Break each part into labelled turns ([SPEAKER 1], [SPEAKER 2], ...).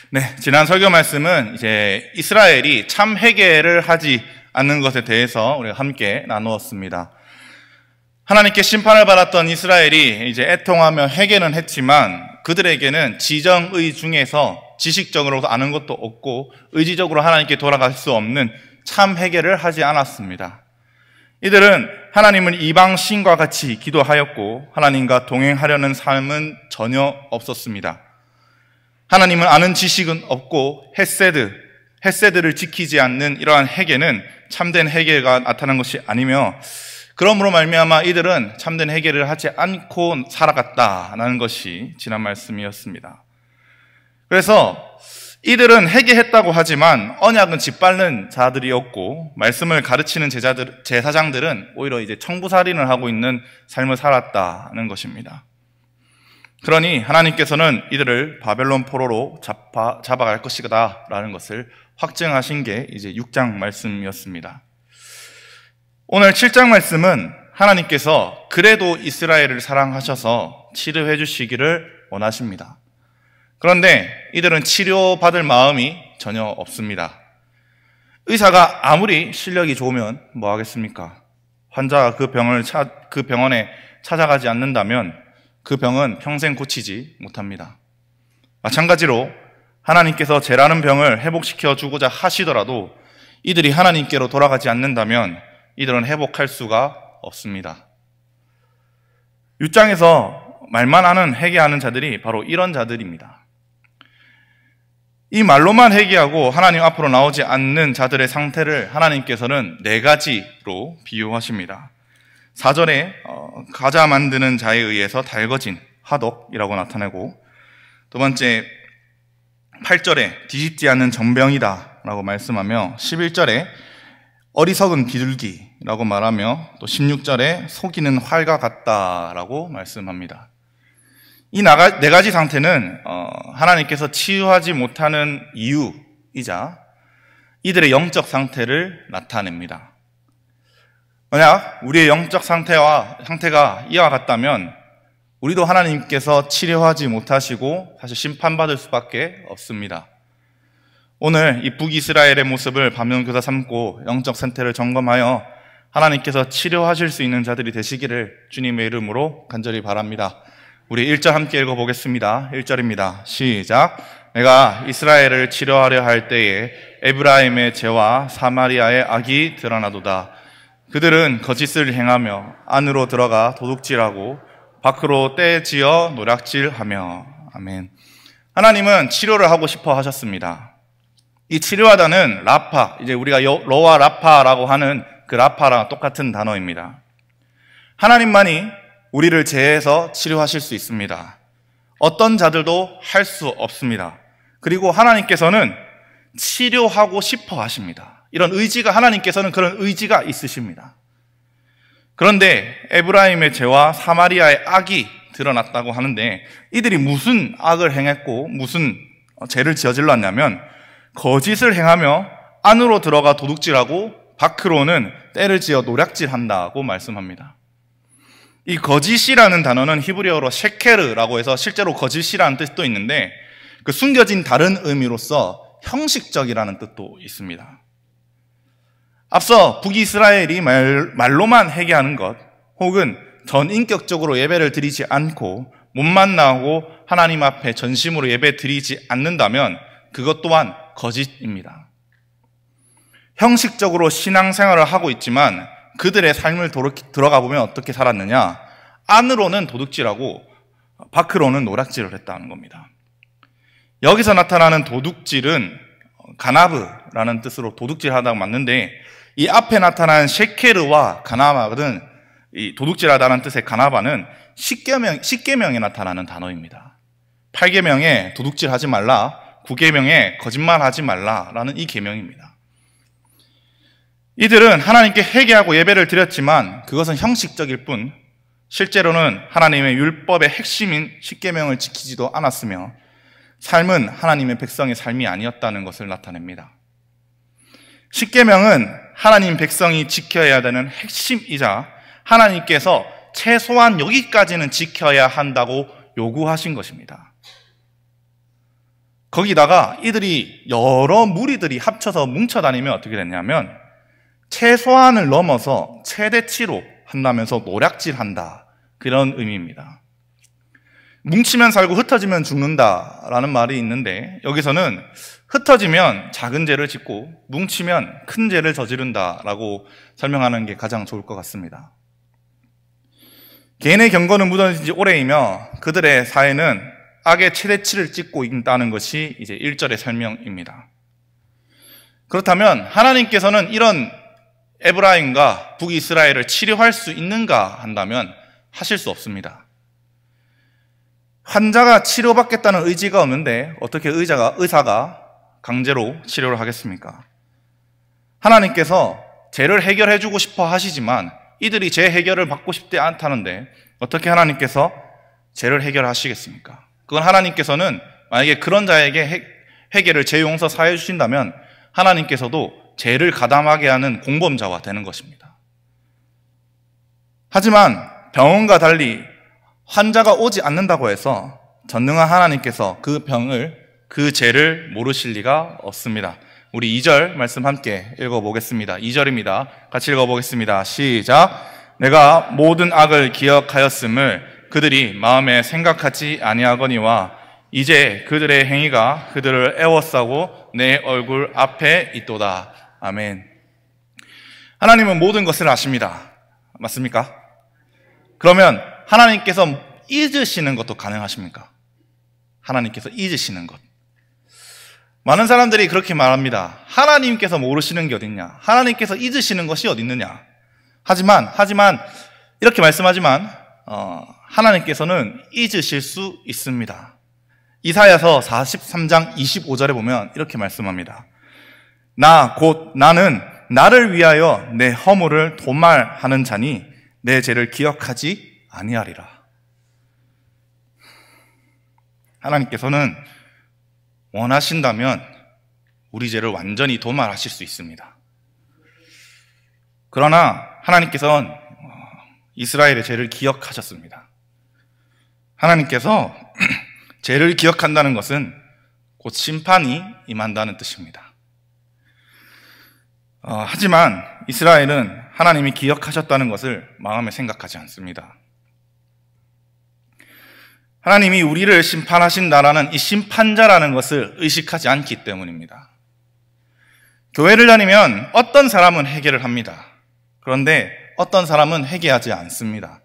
[SPEAKER 1] 네, 지난 설교 말씀은 이제 이스라엘이 참 회개를 하지 않는 것에 대해서 우리가 함께 나누었습니다. 하나님께 심판을 받았던 이스라엘이 이제 애통하며 회개는 했지만 그들에게는 지정의 중에서 지식적으로 아는 것도 없고 의지적으로 하나님께 돌아갈 수 없는 참 회개를 하지 않았습니다. 이들은 하나님은 이방 신과 같이 기도하였고 하나님과 동행하려는 삶은 전혀 없었습니다. 하나님을 아는 지식은 없고 헤세드를 지키지 않는 이러한 회개는 참된 회개가 나타난 것이 아니며 그러므로 말미암아 이들은 참된 회개를 하지 않고 살아갔다는 것이 지난 말씀이었습니다. 그래서 이들은 회개했다고 하지만 언약은 짓밟는 자들이었고 말씀을 가르치는 제사장들은 오히려 이제 청부살인을 하고 있는 삶을 살았다는 것입니다. 그러니 하나님께서는 이들을 바벨론 포로로 잡아갈 것이다라는 것을 확증하신 게 이제 6장 말씀이었습니다. 오늘 7장 말씀은 하나님께서 그래도 이스라엘을 사랑하셔서 치료해 주시기를 원하십니다. 그런데 이들은 치료받을 마음이 전혀 없습니다. 의사가 아무리 실력이 좋으면 뭐 하겠습니까? 환자가 그 병원에 찾아가지 않는다면 그 병은 평생 고치지 못합니다. 마찬가지로 하나님께서 죄라는 병을 회복시켜 주고자 하시더라도 이들이 하나님께로 돌아가지 않는다면 이들은 회복할 수가 없습니다. 6장에서 말만 하는 회개하는 자들이 바로 이런 자들입니다. 이 말로만 회개하고 하나님 앞으로 나오지 않는 자들의 상태를 하나님께서는 4가지로 비유하십니다. 4절에 과자 만드는 자에 의해서 달궈진 화덕이라고 나타내고, 두 번째 8절에 뒤집지 않는 전병이다 라고 말씀하며 11절에 어리석은 비둘기라고 말하며 또 16절에 속이는 활과 같다라고 말씀합니다. 이 4가지 상태는 하나님께서 치유하지 못하는 이유이자 이들의 영적 상태를 나타냅니다. 만약 우리의 영적 상태가 이와 같다면 우리도 하나님께서 치료하지 못하시고 사실 심판받을 수밖에 없습니다. 오늘 이 북이스라엘의 모습을 반면교사 삼고 영적 상태를 점검하여 하나님께서 치료하실 수 있는 자들이 되시기를 주님의 이름으로 간절히 바랍니다. 우리 1절 함께 읽어보겠습니다. 1절입니다. 시작. 내가 이스라엘을 치료하려 할 때에 에브라임의 죄와 사마리아의 악이 드러나도다. 그들은 거짓을 행하며 안으로 들어가 도둑질하고 밖으로 떼지어 노략질하며. 아멘. 하나님은 치료를 하고 싶어 하셨습니다. 이 치료하다는 라파, 이제 우리가 로와 라파라고 하는 그 라파랑 똑같은 단어입니다. 하나님만이 우리를 죄에서 치료하실 수 있습니다. 어떤 자들도 할 수 없습니다. 그리고 하나님께서는 치료하고 싶어 하십니다. 이런 의지가, 하나님께서는 그런 의지가 있으십니다. 그런데 에브라임의 죄와 사마리아의 악이 드러났다고 하는데 이들이 무슨 악을 행했고 무슨 죄를 저질렀냐면 거짓을 행하며 안으로 들어가 도둑질하고 밖으로는 때를 지어 노략질한다고 말씀합니다. 이 거짓이라는 단어는 히브리어로 셰케르라고 해서 실제로 거짓이라는 뜻도 있는데 그 숨겨진 다른 의미로서 형식적이라는 뜻도 있습니다. 앞서 북이스라엘이 말로만 회개하는 것 혹은 전인격적으로 예배를 드리지 않고 몸만 나오고 하나님 앞에 전심으로 예배 드리지 않는다면 그것 또한 거짓입니다. 형식적으로 신앙생활을 하고 있지만 그들의 삶을 들어가 보면 어떻게 살았느냐? 안으로는 도둑질하고 밖으로는 노략질을 했다는 겁니다. 여기서 나타나는 도둑질은 가나브라는 뜻으로 도둑질하다가 맞는데 이 앞에 나타난 셰케르와 가나바는 이 도둑질하다는 뜻의 가나바는 10계명에 나타나는 단어입니다. 8계명에 도둑질하지 말라, 9계명에 거짓말하지 말라라는 이 계명입니다. 이들은 하나님께 회개하고 예배를 드렸지만 그것은 형식적일 뿐 실제로는 하나님의 율법의 핵심인 10계명을 지키지도 않았으며 삶은 하나님의 백성의 삶이 아니었다는 것을 나타냅니다. 10계명은 하나님 백성이 지켜야 되는 핵심이자 하나님께서 최소한 여기까지는 지켜야 한다고 요구하신 것입니다. 거기다가 이들이 여러 무리들이 합쳐서 뭉쳐 다니면 어떻게 됐냐면 최소한을 넘어서 최대치로 한다면서 노략질한다, 그런 의미입니다. 뭉치면 살고 흩어지면 죽는다라는 말이 있는데, 여기서는 흩어지면 작은 죄를 짓고 뭉치면 큰 죄를 저지른다라고 설명하는 게 가장 좋을 것 같습니다. 개인의 경건은 묻어진 지 오래이며 그들의 사회는 악의 최대치를 찍고 있다는 것이 이제 1절의 설명입니다. 그렇다면 하나님께서는 이런 에브라임과 북이스라엘을 치료할 수 있는가 한다면 하실 수 없습니다. 환자가 치료받겠다는 의지가 없는데 어떻게 의사가 강제로 치료를 하겠습니까? 하나님께서 죄를 해결해주고 싶어 하시지만 이들이 죄 해결을 받고 싶지 않다는데 어떻게 하나님께서 죄를 해결하시겠습니까? 그건 하나님께서는 만약에 그런 자에게 회개를 죄 용서 사해 주신다면 하나님께서도 죄를 가담하게 하는 공범자가 되는 것입니다. 하지만 병원과 달리 환자가 오지 않는다고 해서 전능한 하나님께서 그 병을, 그 죄를 모르실 리가 없습니다. 우리 2절 말씀 함께 읽어보겠습니다. 2절입니다. 같이 읽어보겠습니다. 시작. 내가 모든 악을 기억하였음을 그들이 마음에 생각하지 아니하거니와 이제 그들의 행위가 그들을 애워싸고 내 얼굴 앞에 있도다. 아멘. 하나님은 모든 것을 아십니다. 맞습니까? 그러면 하나님께서 잊으시는 것도 가능하십니까? 하나님께서 잊으시는 것. 많은 사람들이 그렇게 말합니다. 하나님께서 모르시는 게 어딨냐? 하나님께서 잊으시는 것이 어디 있느냐? 하지만 이렇게 말씀하지만 하나님께서는 잊으실 수 있습니다. 이사야서 43장 25절에 보면 이렇게 말씀합니다. 나는 나를 위하여 내 허물을 도말하는 자니 내 죄를 기억하지 아니하리라. 하나님께서는 원하신다면 우리 죄를 완전히 도말하실 수 있습니다. 그러나 하나님께서는 이스라엘의 죄를 기억하셨습니다. 하나님께서 죄를 기억한다는 것은 곧 심판이 임한다는 뜻입니다. 하지만 이스라엘은 하나님이 기억하셨다는 것을 마음에 생각하지 않습니다. 하나님이 우리를 심판하신다라는 이 심판자라는 것을 의식하지 않기 때문입니다. 교회를 다니면 어떤 사람은 회개를 합니다. 그런데 어떤 사람은 회개하지 않습니다.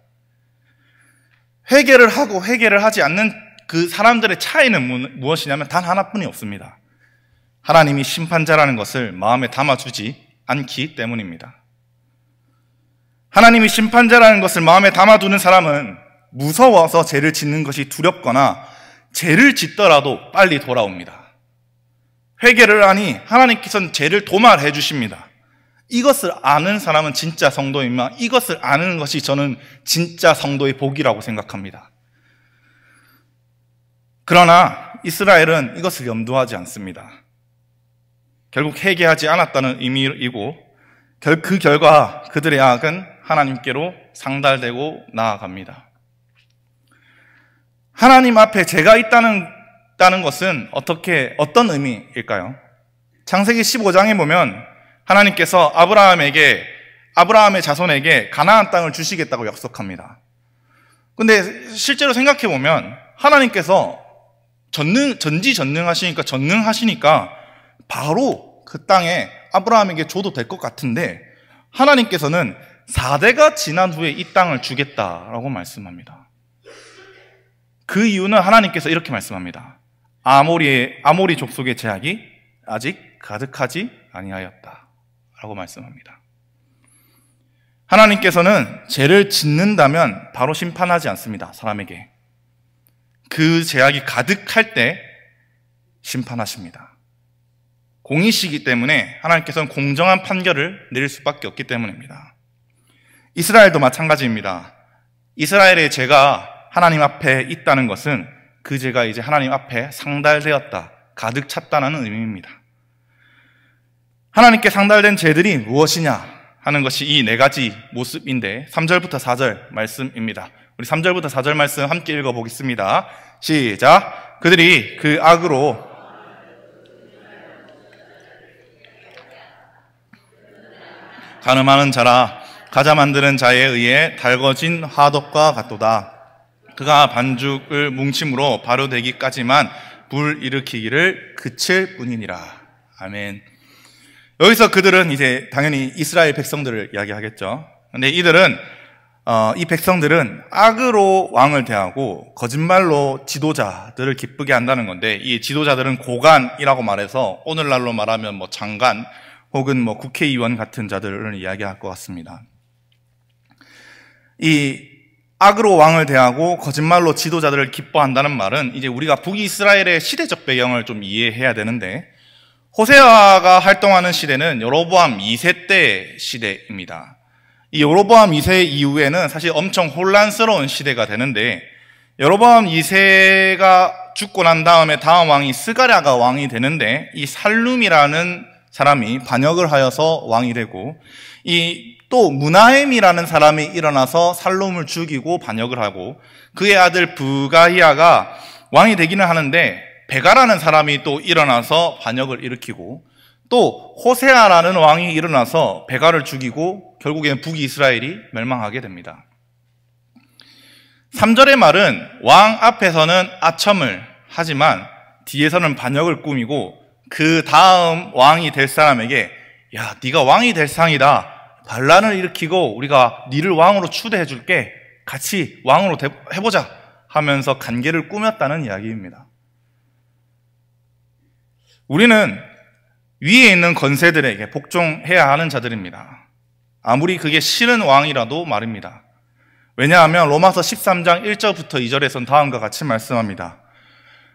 [SPEAKER 1] 회개를 하고 회개를 하지 않는 그 사람들의 차이는 무엇이냐면 단 하나뿐이 없습니다. 하나님이 심판자라는 것을 마음에 담아주지 않기 때문입니다. 하나님이 심판자라는 것을 마음에 담아두는 사람은 무서워서 죄를 짓는 것이 두렵거나 죄를 짓더라도 빨리 돌아옵니다. 회개를 하니 하나님께서는 죄를 도말해 주십니다. 이것을 아는 사람은 진짜 성도이며 이것을 아는 것이 저는 진짜 성도의 복이라고 생각합니다. 그러나 이스라엘은 이것을 염두하지 않습니다. 결국 회개하지 않았다는 의미이고 그 결과 그들의 악은 하나님께로 상달되고 나아갑니다. 하나님 앞에 죄가 있다는 것은 어떤 의미일까요? 창세기 15장에 보면 하나님께서 아브라함의 자손에게 가나안 땅을 주시겠다고 약속합니다. 근데 실제로 생각해 보면 하나님께서 전지전능하시니까 바로 그 땅에 아브라함에게 줘도 될 것 같은데 하나님께서는 4대가 지난 후에 이 땅을 주겠다라고 말씀합니다. 그 이유는 하나님께서 이렇게 말씀합니다. 아모리 족속의 죄악이 아직 가득하지 아니하였다 라고 말씀합니다. 하나님께서는 죄를 짓는다면 바로 심판하지 않습니다. 사람에게. 그 죄악이 가득할 때 심판하십니다. 공의시기 때문에 하나님께서는 공정한 판결을 내릴 수밖에 없기 때문입니다. 이스라엘도 마찬가지입니다. 이스라엘의 죄가 하나님 앞에 있다는 것은 그 죄가 이제 하나님 앞에 상달되었다, 가득 찼다는 의미입니다. 하나님께 상달된 죄들이 무엇이냐 하는 것이 이 네 가지 모습인데 3절부터 4절 말씀입니다. 우리 3절부터 4절 말씀 함께 읽어보겠습니다. 시작. 그들이 그 악으로 가늠하는 자라 가자 만드는 자에 의해 달궈진 화덕과 같도다. 그가 반죽을 뭉침으로 발효되기까지만 불 일으키기를 그칠 뿐이니라. 아멘. 여기서 그들은 이제 당연히 이스라엘 백성들을 이야기하겠죠. 근데 이 백성들은 악으로 왕을 대하고 거짓말로 지도자들을 기쁘게 한다는 건데, 이 지도자들은 고관이라고 말해서 오늘날로 말하면 뭐 장관 혹은 뭐 국회의원 같은 자들을 이야기할 것 같습니다. 이 악으로 왕을 대하고 거짓말로 지도자들을 기뻐한다는 말은 이제 우리가 북이스라엘의 시대적 배경을 좀 이해해야 되는데, 호세아가 활동하는 시대는 여로보암 2세 때 시대입니다. 이 여로보암 2세 이후에는 사실 엄청 혼란스러운 시대가 되는데, 여로보암 2세가 죽고 난 다음에 다음 왕이 스가랴가 왕이 되는데, 이 살룸이라는 사람이 반역을 하여서 왕이 되고, 이 또 무나헴이라는 사람이 일어나서 살룸을 죽이고 반역을 하고, 그의 아들 부가히야가 왕이 되기는 하는데 베가라는 사람이 또 일어나서 반역을 일으키고, 또 호세아라는 왕이 일어나서 베가를 죽이고 결국에는 북이스라엘이 멸망하게 됩니다. 3절의 말은 왕 앞에서는 아첨을 하지만 뒤에서는 반역을 꾸미고, 그 다음 왕이 될 사람에게 야, 네가 왕이 될 상이다, 반란을 일으키고 우리가 네를 왕으로 추대해 줄게, 같이 왕으로 해보자 하면서 관계를 꾸몄다는 이야기입니다. 우리는 위에 있는 권세들에게 복종해야 하는 자들입니다. 아무리 그게 싫은 왕이라도 말입니다. 왜냐하면 로마서 13장 1절부터 2절에선 다음과 같이 말씀합니다.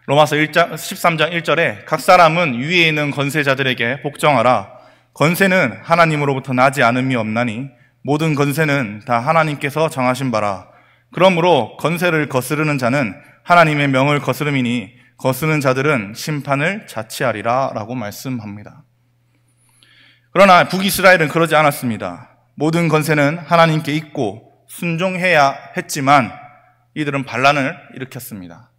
[SPEAKER 1] 로마서 13장 1절에 각 사람은 위에 있는 권세자들에게 복종하라. 권세는 하나님으로부터 나지 않음이 없나니 모든 권세는 다 하나님께서 정하신 바라. 그러므로 권세를 거스르는 자는 하나님의 명을 거스름이니 거스르는 자들은 심판을 자취하리라 라고 말씀합니다. 그러나 북이스라엘은 그러지 않았습니다. 모든 권세는 하나님께 있고 순종해야 했지만 이들은 반란을 일으켰습니다.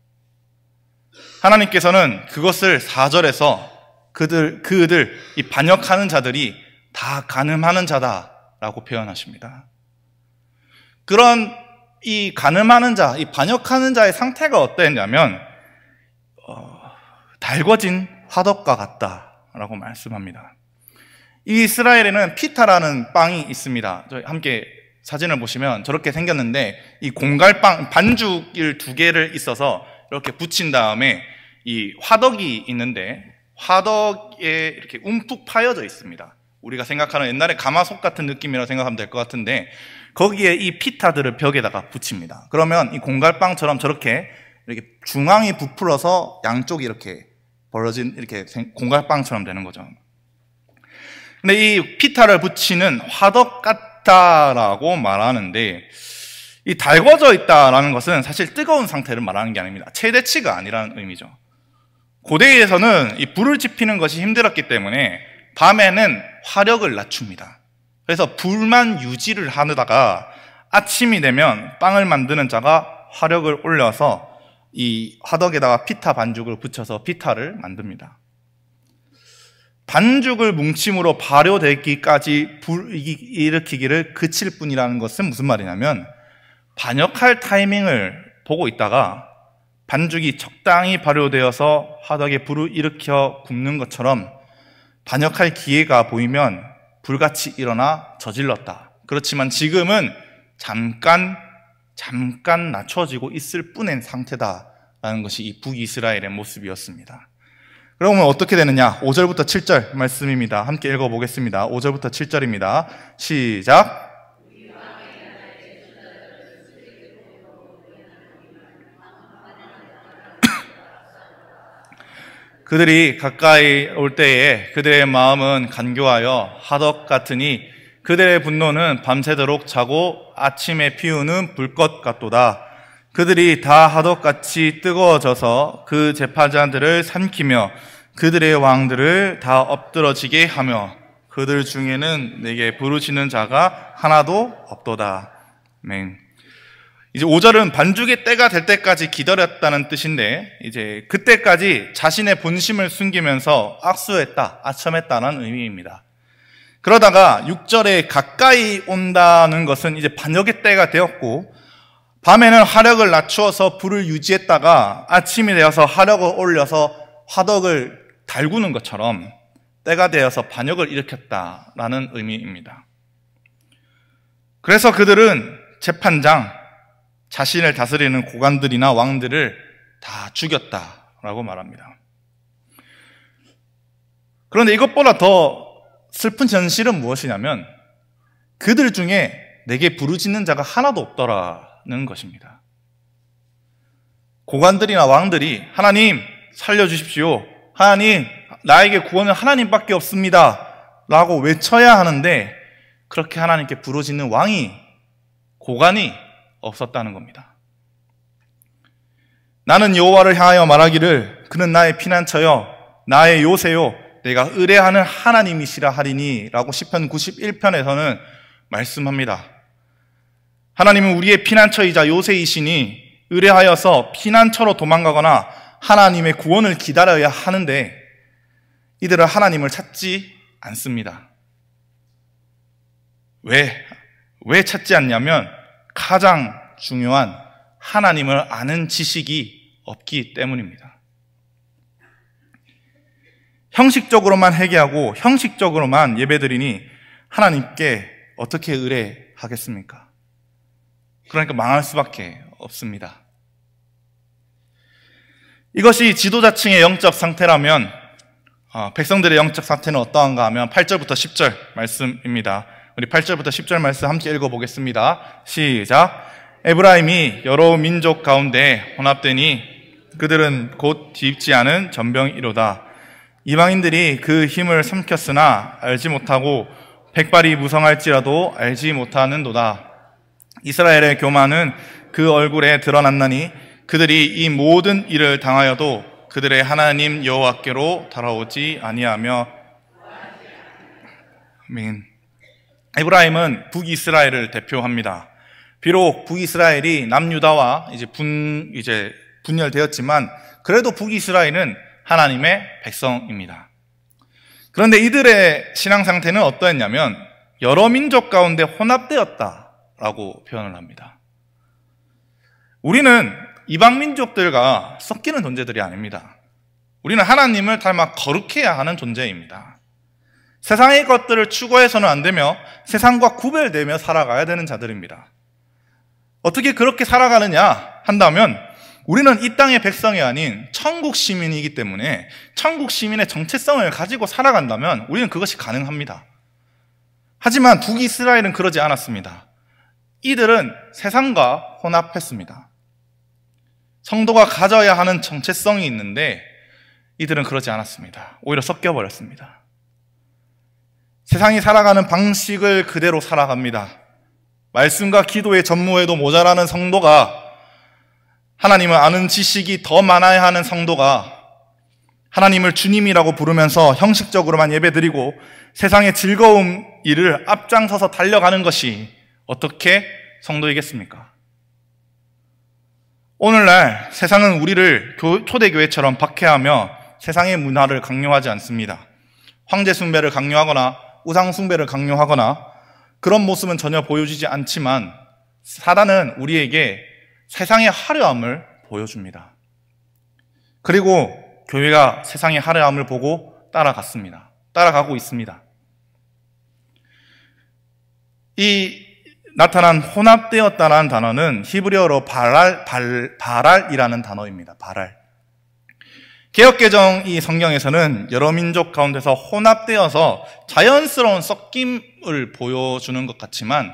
[SPEAKER 1] 하나님께서는 그것을 4절에서 그들 이 반역하는 자들이 다 간음하는 자다라고 표현하십니다. 그런 이 간음하는 자, 이 반역하는 자의 상태가 어땠냐면 달궈진 화덕과 같다라고 말씀합니다. 이 이스라엘에는 피타라는 빵이 있습니다. 저희 함께 사진을 보시면 저렇게 생겼는데, 이 공갈빵 반죽을 2개를 있어서 이렇게 붙인 다음에 이 화덕이 있는데, 화덕에 이렇게 움푹 파여져 있습니다. 우리가 생각하는 옛날에 가마솥 같은 느낌이라고 생각하면 될 것 같은데, 거기에 이 피타들을 벽에다가 붙입니다. 그러면 이 공갈빵처럼 저렇게 이렇게 중앙이 부풀어서 양쪽이 이렇게 벌어진 이렇게 공갈빵처럼 되는 거죠. 근데 이 피타를 붙이는 화덕 같다라고 말하는데, 이 달궈져 있다라는 것은 사실 뜨거운 상태를 말하는 게 아닙니다. 최대치가 아니라는 의미죠. 고대에서는 이 불을 지피는 것이 힘들었기 때문에 밤에는 화력을 낮춥니다. 그래서 불만 유지를 하다가 아침이 되면 빵을 만드는 자가 화력을 올려서 이 화덕에다가 피타 반죽을 붙여서 피타를 만듭니다. 반죽을 뭉침으로 발효되기까지 불 일으키기를 그칠 뿐이라는 것은 무슨 말이냐면, 반역할 타이밍을 보고 있다가 반죽이 적당히 발효되어서 화덕에 불을 일으켜 굽는 것처럼 반역할 기회가 보이면 불같이 일어나 저질렀다. 그렇지만 지금은 잠깐 낮춰지고 있을 뿐인 상태다라는 것이 이 북이스라엘의 모습이었습니다. 그러면 어떻게 되느냐? 5절부터 7절 말씀입니다. 함께 읽어보겠습니다. 5절부터 7절입니다. 시작! 그들이 가까이 올 때에 그들의 마음은 간교하여 화덕 같으니 그들의 분노는 밤새도록 자고 아침에 피우는 불꽃 같도다. 그들이 다 화덕같이 뜨거워져서 그 재판자들을 삼키며 그들의 왕들을 다 엎드러지게 하며 그들 중에는 내게 부르시는 자가 하나도 없도다. 아멘. 이제 5절은 반죽의 때가 될 때까지 기다렸다는 뜻인데, 이제 그때까지 자신의 본심을 숨기면서 악수했다, 아첨했다는 의미입니다. 그러다가 6절에 가까이 온다는 것은 이제 반역의 때가 되었고, 밤에는 화력을 낮추어서 불을 유지했다가 아침이 되어서 화력을 올려서 화덕을 달구는 것처럼 때가 되어서 반역을 일으켰다라는 의미입니다. 그래서 그들은 재판장, 자신을 다스리는 고관들이나 왕들을 다 죽였다라고 말합니다. 그런데 이것보다 더 슬픈 현실은 무엇이냐면 그들 중에 내게 부르짖는 자가 하나도 없더라는 것입니다. 고관들이나 왕들이 하나님 살려주십시오, 하나님 나에게 구원은 하나님밖에 없습니다 라고 외쳐야 하는데 그렇게 하나님께 부르짖는 왕이, 고관이 없었다는 겁니다. 나는 여호와를 향하여 말하기를 그는 나의 피난처여 나의 요새요 내가 의뢰하는 하나님이시라 하리니 라고 시편 91편에서는 말씀합니다. 하나님은 우리의 피난처이자 요새이시니 의뢰하여서 피난처로 도망가거나 하나님의 구원을 기다려야 하는데 이들은 하나님을 찾지 않습니다. 왜 찾지 않냐면 가장 중요한 하나님을 아는 지식이 없기 때문입니다. 형식적으로만 회개하고 형식적으로만 예배드리니 하나님께 어떻게 의뢰하겠습니까? 그러니까 망할 수밖에 없습니다. 이것이 지도자층의 영적 상태라면 백성들의 영적 상태는 어떠한가 하면 8절부터 10절 말씀입니다. 우리 8절부터 10절 말씀 함께 읽어보겠습니다. 시작. 에브라임이 여러 민족 가운데 혼합되니 그들은 곧 뒤집지 않은 전병이로다. 이방인들이 그 힘을 삼켰으나 알지 못하고 백발이 무성할지라도 알지 못하는도다. 이스라엘의 교만은 그 얼굴에 드러났나니 그들이 이 모든 일을 당하여도 그들의 하나님 여호와께로 돌아오지 아니하며. 아멘. 에브라임은 북이스라엘을 대표합니다. 비록 북이스라엘이 남유다와 이제 분열되었지만 그래도 북이스라엘은 하나님의 백성입니다. 그런데 이들의 신앙 상태는 어떠했냐면 여러 민족 가운데 혼합되었다라고 표현을 합니다. 우리는 이방 민족들과 섞이는 존재들이 아닙니다. 우리는 하나님을 닮아 거룩해야 하는 존재입니다. 세상의 것들을 추구해서는 안 되며 세상과 구별되며 살아가야 되는 자들입니다. 어떻게 그렇게 살아가느냐 한다면 우리는 이 땅의 백성이 아닌 천국 시민이기 때문에 천국 시민의 정체성을 가지고 살아간다면 우리는 그것이 가능합니다. 하지만 북이스라엘은 그러지 않았습니다. 이들은 세상과 혼합했습니다. 성도가 가져야 하는 정체성이 있는데 이들은 그러지 않았습니다. 오히려 섞여버렸습니다. 세상이 살아가는 방식을 그대로 살아갑니다. 말씀과 기도의 전무에도 모자라는 성도가, 하나님을 아는 지식이 더 많아야 하는 성도가 하나님을 주님이라고 부르면서 형식적으로만 예배드리고 세상의 즐거움 일을 앞장서서 달려가는 것이 어떻게 성도이겠습니까? 오늘날 세상은 우리를 초대교회처럼 박해하며 세상의 문화를 강요하지 않습니다. 황제 숭배를 강요하거나 우상 숭배를 강요하거나 그런 모습은 전혀 보여주지 않지만 사단은 우리에게 세상의 화려함을 보여줍니다. 그리고 교회가 세상의 화려함을 보고 따라가고 있습니다. 이 나타난 혼합되었다는 단어는 히브리어로 바랄이라는 단어입니다. 바랄. 개역개정 이 성경에서는 여러 민족 가운데서 혼합되어서 자연스러운 섞임을 보여주는 것 같지만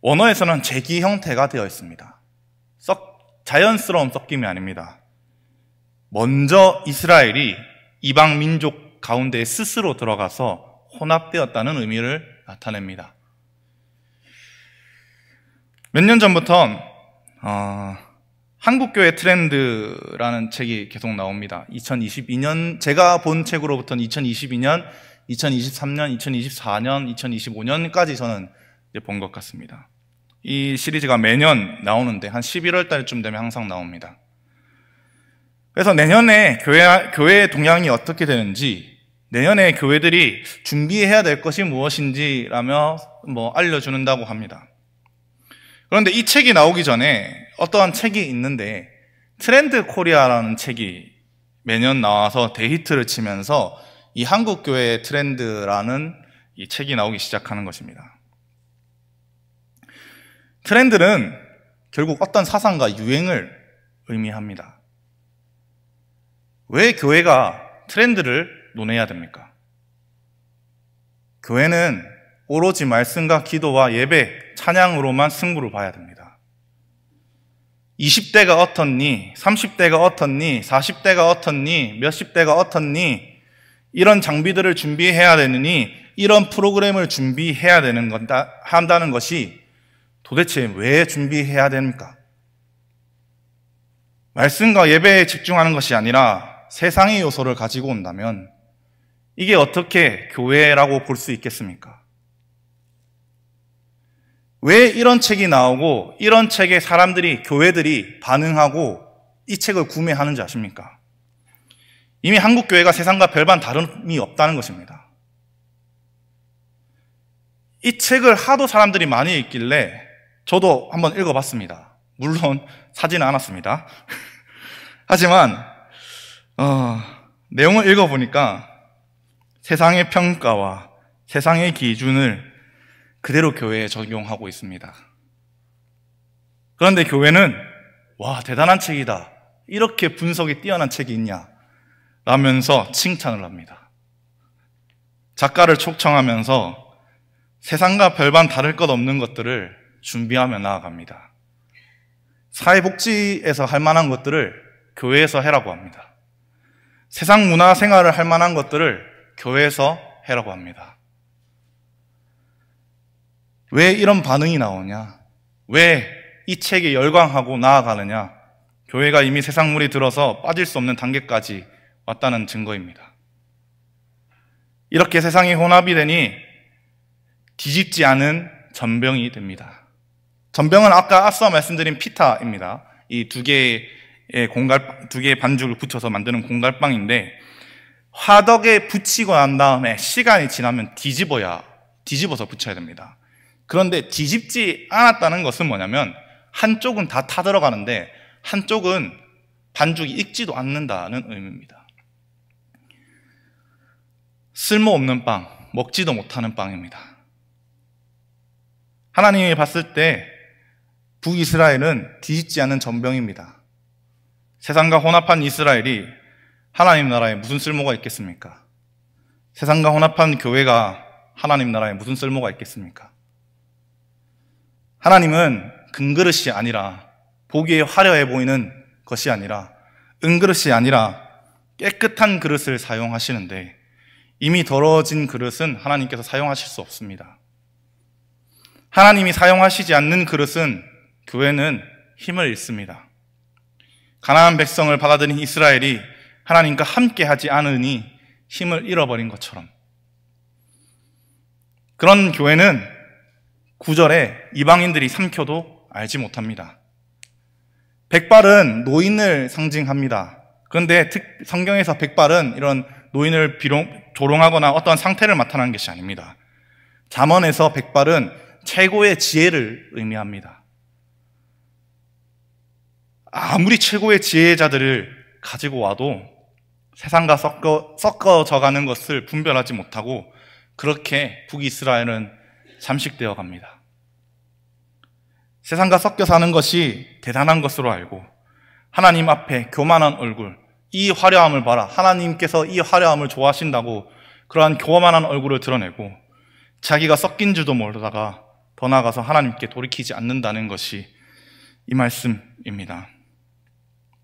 [SPEAKER 1] 원어에서는 재기 형태가 되어 있습니다. 자연스러운 섞임이 아닙니다. 먼저 이스라엘이 이방 민족 가운데 스스로 들어가서 혼합되었다는 의미를 나타냅니다. 몇 년 전부터 한국교회 트렌드라는 책이 계속 나옵니다. 2022년, 제가 본 책으로부터는 2022년, 2023년, 2024년, 2025년까지 저는 본 것 같습니다. 이 시리즈가 매년 나오는데 한 11월 달쯤 되면 항상 나옵니다. 그래서 내년에 교회 동향이 어떻게 되는지 내년에 교회들이 준비해야 될 것이 무엇인지라며 알려주는다고 합니다. 그런데 이 책이 나오기 전에 어떠한 책이 있는데 트렌드 코리아라는 책이 매년 나와서 대히트를 치면서 이 한국교회의 트렌드라는 이 책이 나오기 시작하는 것입니다. 트렌드는 결국 어떤 사상과 유행을 의미합니다. 왜 교회가 트렌드를 논해야 됩니까? 교회는 오로지 말씀과 기도와 예배, 찬양으로만 승부를 봐야 됩니다. 20대가 어떻니? 30대가 어떻니? 40대가 어떻니? 몇십 대가 어떻니? 이런 장비들을 준비해야 되느니 이런 프로그램을 준비해야 한다는 것이 도대체 왜 준비해야 됩니까? 말씀과 예배에 집중하는 것이 아니라 세상의 요소를 가지고 온다면 이게 어떻게 교회라고 볼 수 있겠습니까? 왜 이런 책이 나오고 이런 책에 사람들이, 교회들이 반응하고 이 책을 구매하는지 아십니까? 이미 한국교회가 세상과 별반 다름이 없다는 것입니다. 이 책을 하도 사람들이 많이 읽길래 저도 한번 읽어봤습니다. 물론 사지는 않았습니다. 하지만 내용을 읽어보니까 세상의 평가와 세상의 기준을 그대로 교회에 적용하고 있습니다. 그런데 교회는 와, 대단한 책이다, 이렇게 분석이 뛰어난 책이 있냐 라면서 칭찬을 합니다. 작가를 초청하면서 세상과 별반 다를 것 없는 것들을 준비하며 나아갑니다. 사회복지에서 할 만한 것들을 교회에서 해라고 합니다. 세상 문화 생활을 할 만한 것들을 교회에서 해라고 합니다. 왜 이런 반응이 나오냐? 왜 이 책에 열광하고 나아가느냐? 교회가 이미 세상물이 들어서 빠질 수 없는 단계까지 왔다는 증거입니다. 이렇게 세상이 혼합이 되니 뒤집지 않은 전병이 됩니다. 전병은 아까 앞서 말씀드린 피타입니다. 이 두 개의 반죽을 붙여서 만드는 공갈빵인데 화덕에 붙이고 난 다음에 시간이 지나면 뒤집어서 붙여야 됩니다. 그런데 뒤집지 않았다는 것은 뭐냐면 한쪽은 다 타들어가는데 한쪽은 반죽이 익지도 않는다는 의미입니다. 쓸모없는 빵, 먹지도 못하는 빵입니다. 하나님이 봤을 때 북이스라엘은 뒤집지 않는 전병입니다. 세상과 혼합한 이스라엘이 하나님 나라에 무슨 쓸모가 있겠습니까? 세상과 혼합한 교회가 하나님 나라에 무슨 쓸모가 있겠습니까? 하나님은 금그릇이 아니라, 보기에 화려해 보이는 것이 아니라, 은그릇이 아니라 깨끗한 그릇을 사용하시는데 이미 더러워진 그릇은 하나님께서 사용하실 수 없습니다. 하나님이 사용하시지 않는 그릇은 교회는 힘을 잃습니다. 가나안 백성을 받아들인 이스라엘이 하나님과 함께 하지 않으니 힘을 잃어버린 것처럼, 그런 교회는 9절에 이방인들이 삼켜도 알지 못합니다. 백발은 노인을 상징합니다. 그런데 성경에서 백발은 이런 노인을 조롱하거나 어떠한 상태를 나타내는 것이 아닙니다. 잠언에서 백발은 최고의 지혜를 의미합니다. 아무리 최고의 지혜자들을 가지고 와도 세상과 섞어져가는 것을 분별하지 못하고 그렇게 북이스라엘은 잠식되어 갑니다. 세상과 섞여 사는 것이 대단한 것으로 알고 하나님 앞에 교만한 얼굴, 이 화려함을 봐라, 하나님께서 이 화려함을 좋아하신다고 그러한 교만한 얼굴을 드러내고 자기가 섞인 줄도 모르다가 더 나아가서 하나님께 돌이키지 않는다는 것이 이 말씀입니다.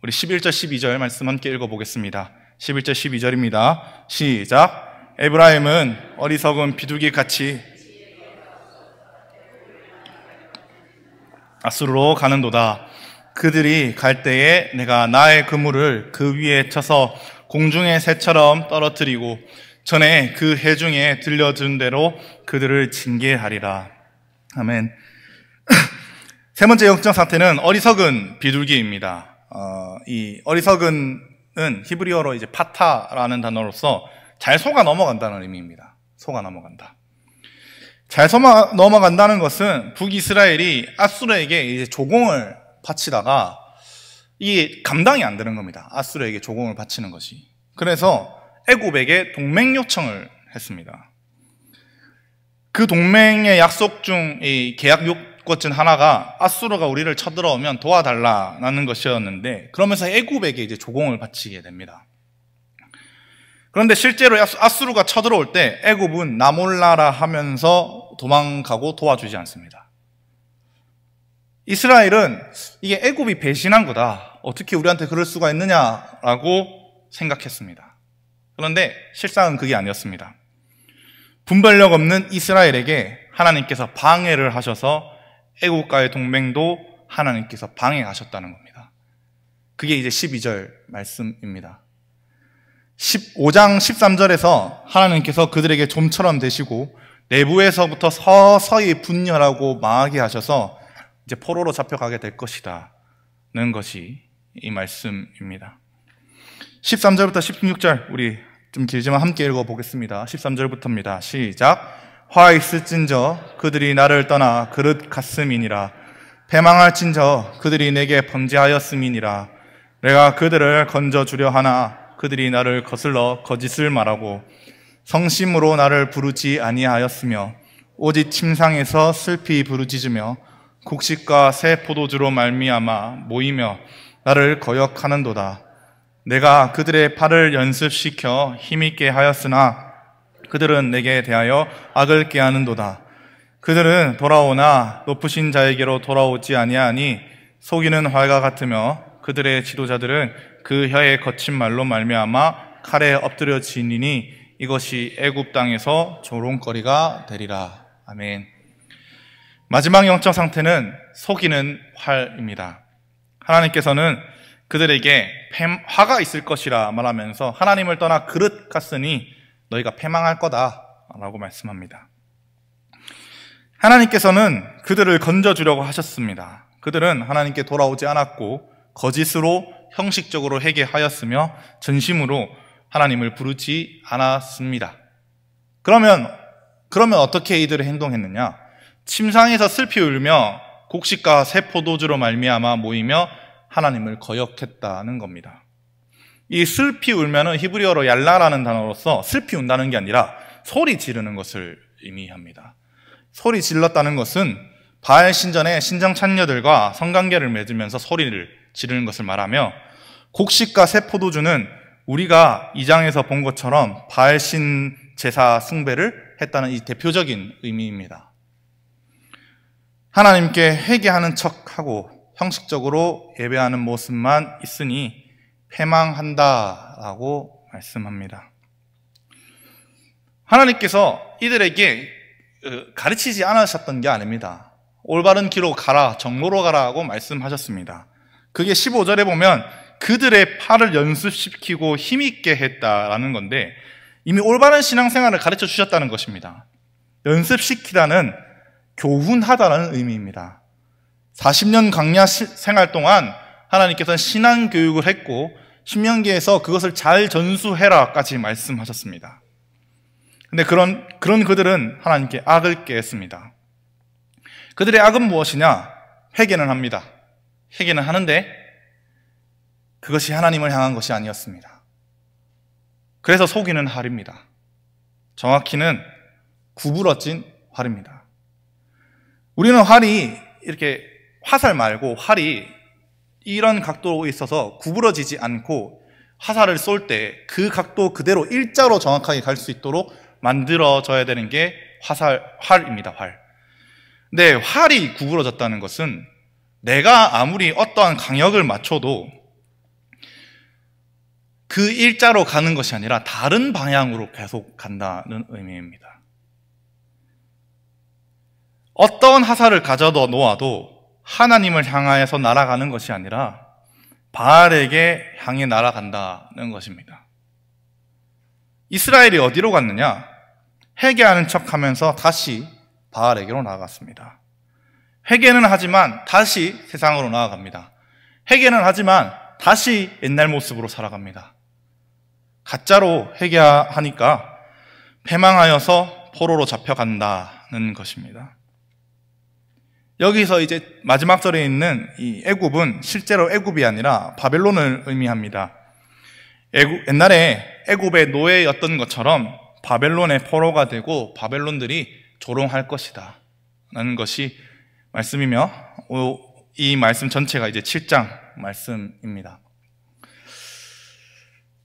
[SPEAKER 1] 우리 11절 12절 말씀 함께 읽어보겠습니다. 11절 12절입니다. 시작. 에브라임은 어리석은 비둘기같이 아수르로 가는도다. 그들이 갈 때에 내가 나의 그물을 그 위에 쳐서 공중의 새처럼 떨어뜨리고 전에 그 해중에 들려준 대로 그들을 징계하리라. 아멘. 세 번째 역정 사태는 어리석은 비둘기입니다. 이 어리석은은 히브리어로 이제 파타라는 단어로서 잘 속아 넘어간다는 의미입니다. 속아 넘어간다. 잘 넘어간다는 것은 북이스라엘이 아수르에게 이제 조공을 바치다가 이게 감당이 안 되는 겁니다. 아수르에게 조공을 바치는 것이. 그래서 애굽에게 동맹 요청을 했습니다. 그 동맹의 약속 중 이 계약 요건 중 하나가 아수르가 우리를 쳐들어오면 도와달라는 것이었는데, 그러면서 애굽에게 이제 조공을 바치게 됩니다. 그런데 실제로 아수르가 쳐들어올 때 애굽은 나 몰라라 하면서 도망가고 도와주지 않습니다. 이스라엘은 이게 애굽이 배신한 거다, 어떻게 우리한테 그럴 수가 있느냐라고 생각했습니다. 그런데 실상은 그게 아니었습니다. 분별력 없는 이스라엘에게 하나님께서 방해를 하셔서 애국과의 동맹도 하나님께서 방해하셨다는 겁니다. 그게 이제 12절 말씀입니다. 15장 13절에서 하나님께서 그들에게 좀처럼 되시고 내부에서부터 서서히 분열하고 망하게 하셔서 이제 포로로 잡혀가게 될 것이다 는 것이 이 말씀입니다. 13절부터 16절 우리 좀 길지만 함께 읽어보겠습니다. 13절부터입니다. 시작. 화 있을진저 그들이 나를 떠나 그릇 같음이니라. 패망할진저 그들이 내게 범죄하였음이니라. 내가 그들을 건져주려 하나 그들이 나를 거슬러 거짓을 말하고 성심으로 나를 부르지 아니하였으며 오직 침상에서 슬피 부르짖으며 곡식과 새 포도주로 말미암아 모이며 나를 거역하는도다. 내가 그들의 팔을 연습시켜 힘있게 하였으나 그들은 내게 대하여 악을 꾀하는도다. 그들은 돌아오나 높으신 자에게로 돌아오지 아니하니 속이는 활과 같으며 그들의 지도자들은 그 혀의 거친 말로 말미암아 칼에 엎드려지니니 이것이 애굽 땅에서 조롱거리가 되리라. 아멘. 마지막 영적 상태는 속이는 활입니다. 하나님께서는 그들에게 화가 있을 것이라 말하면서 하나님을 떠나 그릇 같으니 너희가 패망할 거다 라고 말씀합니다. 하나님께서는 그들을 건져주려고 하셨습니다. 그들은 하나님께 돌아오지 않았고 거짓으로 형식적으로 회개하였으며 전심으로 하나님을 부르지 않았습니다. 그러면 어떻게 이들이 행동했느냐? 침상에서 슬피 울며 곡식과 새 포도주로 말미암아 모이며 하나님을 거역했다는 겁니다. 이 슬피 울면은 히브리어로 얄라라는 단어로서 슬피 운다는 게 아니라 소리 지르는 것을 의미합니다. 소리 질렀다는 것은 바알 신전의 신정 찬녀들과 성관계를 맺으면서 소리를 지르는 것을 말하며, 곡식과 새 포도주는 우리가 2장에서 본 것처럼 바알 신 제사 숭배를 했다는 이 대표적인 의미입니다. 하나님께 회개하는 척하고 형식적으로 예배하는 모습만 있으니 패망한다라고 말씀합니다. 하나님께서 이들에게 가르치지 않으셨던 게 아닙니다. 올바른 길로 가라, 정로로 가라고 말씀하셨습니다. 그게 15절에 보면 그들의 팔을 연습시키고 힘있게 했다라는 건데, 이미 올바른 신앙생활을 가르쳐 주셨다는 것입니다. 연습시키다는 교훈하다라는 의미입니다. 40년 광야 생활 동안 하나님께서는 신앙 교육을 했고 신명기에서 그것을 잘 전수해라까지 말씀하셨습니다. 근데 그런 그들은 하나님께 악을 꾀했습니다. 그들의 악은 무엇이냐? 회개는 합니다. 회개는 하는데 그것이 하나님을 향한 것이 아니었습니다. 그래서 속이는 활입니다. 정확히는 구부러진 활입니다. 우리는 활이 이렇게 화살 말고 활이 이런 각도로 있어서 구부러지지 않고 화살을 쏠 때 그 각도 그대로 일자로 정확하게 갈 수 있도록 만들어져야 되는 게 활입니다. 활. 근데 활이 구부러졌다는 것은 내가 아무리 어떠한 강역을 맞춰도 그 일자로 가는 것이 아니라 다른 방향으로 계속 간다는 의미입니다. 어떤 화살을 가져다 놓아도 하나님을 향하여서 날아가는 것이 아니라 바알에게 향해 날아간다는 것입니다. 이스라엘이 어디로 갔느냐? 회개하는 척하면서 다시 바알에게로 나아갔습니다. 회개는 하지만 다시 세상으로 나아갑니다. 회개는 하지만 다시 옛날 모습으로 살아갑니다. 가짜로 회개하니까 패망하여서 포로로 잡혀간다는 것입니다. 여기서 이제 마지막 절에 있는 이 애굽은 실제로 애굽이 아니라 바벨론을 의미합니다. 옛날에 애굽의 노예였던 것처럼 바벨론의 포로가 되고 바벨론들이 조롱할 것이다 라는 것이 말씀이며, 이 말씀 전체가 이제 7장 말씀입니다.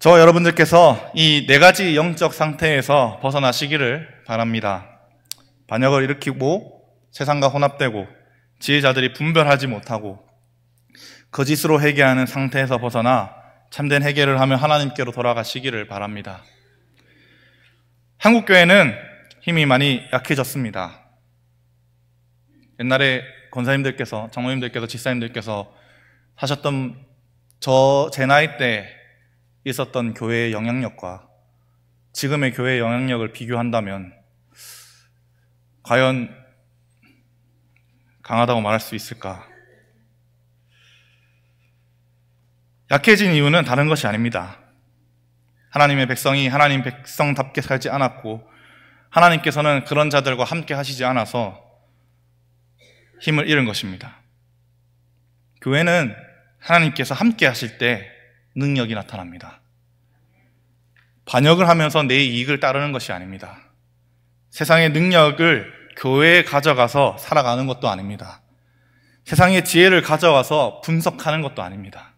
[SPEAKER 1] 저 여러분들께서 이 네 가지 영적 상태에서 벗어나시기를 바랍니다. 반역을 일으키고 세상과 혼합되고 지혜자들이 분별하지 못하고 거짓으로 회개하는 상태에서 벗어나 참된 회개를 하며 하나님께로 돌아가시기를 바랍니다. 한국교회는 힘이 많이 약해졌습니다. 옛날에 권사님들께서, 장로님들께서, 집사님들께서 하셨던 제 나이 때 있었던 교회의 영향력과 지금의 교회의 영향력을 비교한다면 과연 강하다고 말할 수 있을까? 약해진 이유는 다른 것이 아닙니다. 하나님의 백성이 하나님 백성답게 살지 않았고 하나님께서는 그런 자들과 함께 하시지 않아서 힘을 잃은 것입니다. 교회는 하나님께서 함께 하실 때 능력이 나타납니다. 반역을 하면서 내 이익을 따르는 것이 아닙니다. 세상의 능력을 교회에 가져가서 살아가는 것도 아닙니다. 세상의 지혜를 가져와서 분석하는 것도 아닙니다.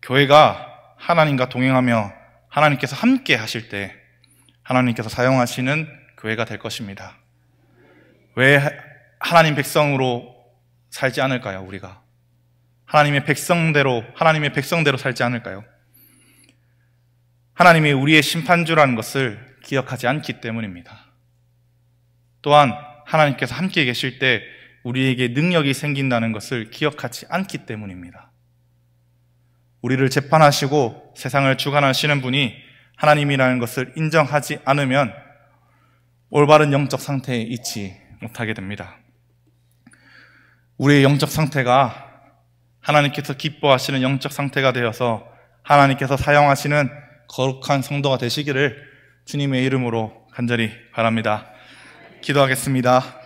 [SPEAKER 1] 교회가 하나님과 동행하며 하나님께서 함께 하실 때 하나님께서 사용하시는 교회가 될 것입니다. 왜 하나님 백성으로 살지 않을까요? 우리가 하나님의 백성대로 살지 않을까요? 하나님이 우리의 심판주라는 것을 기억하지 않기 때문입니다. 또한 하나님께서 함께 계실 때 우리에게 능력이 생긴다는 것을 기억하지 않기 때문입니다. 우리를 재판하시고 세상을 주관하시는 분이 하나님이라는 것을 인정하지 않으면 올바른 영적 상태에 있지 못하게 됩니다. 우리의 영적 상태가 하나님께서 기뻐하시는 영적 상태가 되어서 하나님께서 사용하시는 거룩한 성도가 되시기를 주님의 이름으로 간절히 바랍니다. 기도하겠습니다.